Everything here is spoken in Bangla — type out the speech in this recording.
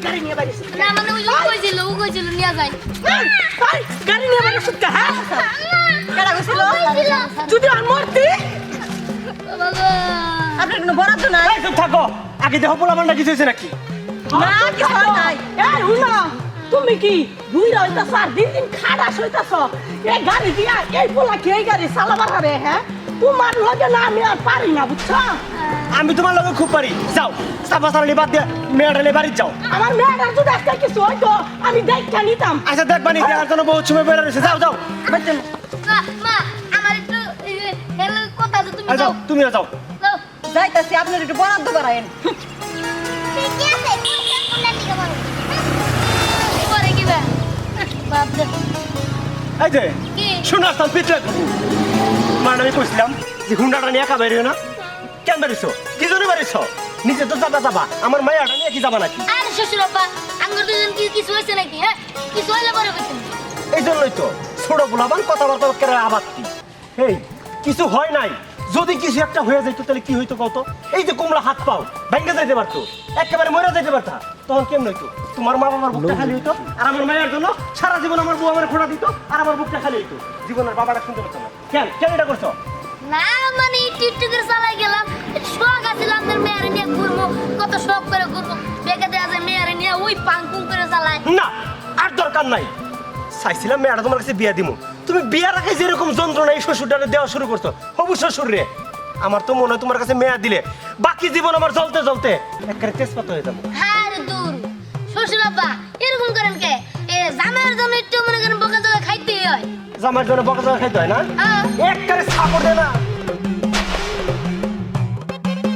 গাড়ি নিয়ে বাইরে না মানে ওই ও কইছিল নিয়ে যাই গাড়ি নিয়ে বাইরে সুটকা হ্যাঁ কেডা কইছিল যদি আর মরতি বাবা আপনার কোনো বরাদ্দ নাই এই চুপ থাকো আগে দেখো পোলাপানটা কিছু হয়েছে নাকি না কিছু হয় নাই এই হুনা তুমি কি বুইরা হইতাছ আর দিন দিন খাড়াস হইতাছ এই গাড়ি দিয়া এই পোলা কি এই গাড়ি চালাবার হারে হ্যাঁ তোমার লগে না আমি আর পারি না বুঝছো আমি তোমার লগে খুব পারি যাও সাফা সারালি বাদ দিয়ে মেয়েটালে বাড়ি যাও আমার মেয়েটার যদি আজকে কিছু হইতো আমি দেখা নিতাম আচ্ছা দেখবানি দেখার জন্য বহুত সময় বেড়ে রয়েছে যাও যাও বুঝছেন মা আমার একটু হেলে কথা আছে তুমি আর যাও যাও তুমিও যাও যাও যাইতাছি আপনার একটু বরাদ্দ করায়েন ঠিকই আছে কোনটা দিকে বলো পরে কি বাপ রে এই যে কি শোনাস তাম পিছলে মানে আমি কইছিলাম যে হুন্ডাটা নিয়ে একা বেরিও না কেন বেরিয়েছো কি জন্য বেরিয়েছো নিচে তো যাবা যাবা আমার মায়াটা নিয়ে কি যাবা নাকি আর শ্বশুর আব্বা আঙ্গুর দুজন কি কিছু হয়েছে নাকি হ্যাঁ কিছু হইলে পরে কইতেন এই জন্যই তো ছোট গোলাবান কথাবার্তা করে আবাদ কি এই কিছু হয় নাই যদি কিছু একটা হয়ে যেত তাহলে কি হইতো কত এই যে কুমড়া হাত পাও ভেঙে যাইতে পারতো একেবারে মরে যাইতে পারতা তখন কেমন হইতো তোমার মা বাবার বুকটা খালি হইতো আর আমার মায়ের জন্য সারা জীবন আমার বউ আমার খোঁড়া দিত আর আমার বুকটা খালি হইতো জীবনের বাবাটা শুনতে পারতো না কেন কেন এটা করছো না মানে একটু একটু করে চালাই গেলাম শখ আছিল আপনার মেয়ের নিয়ে ঘুরবো কত শখ করে ঘুরবো বেঁকে দেওয়া যায় মেয়ের নিয়ে ওই পাঙ্কুং করে চালায় না আর দরকার নাই চাইছিলাম মেয়েটা তোমার কাছে বিয়া দিমু তুমি বিয়ার আগে যেরকম যন্ত্রণা এই শ্বশুরটা দেওয়া শুরু করছো হবু শ্বশুর রে আমার তো মনে হয় তোমার কাছে মেয়া দিলে বাকি জীবন আমার জ্বলতে জ্বলতে একেবারে তেজপাত হয়ে যাবো আর দূর শ্বশুর আব্বা এরকম করেন কে এ জামাইয়ের জন্য একটু মনে করেন বোকা জোকা খাইতেই হয় জামার জন্য বকা জগা খাইতে হয় না হ্যাঁ একেবারে সাপড় দে না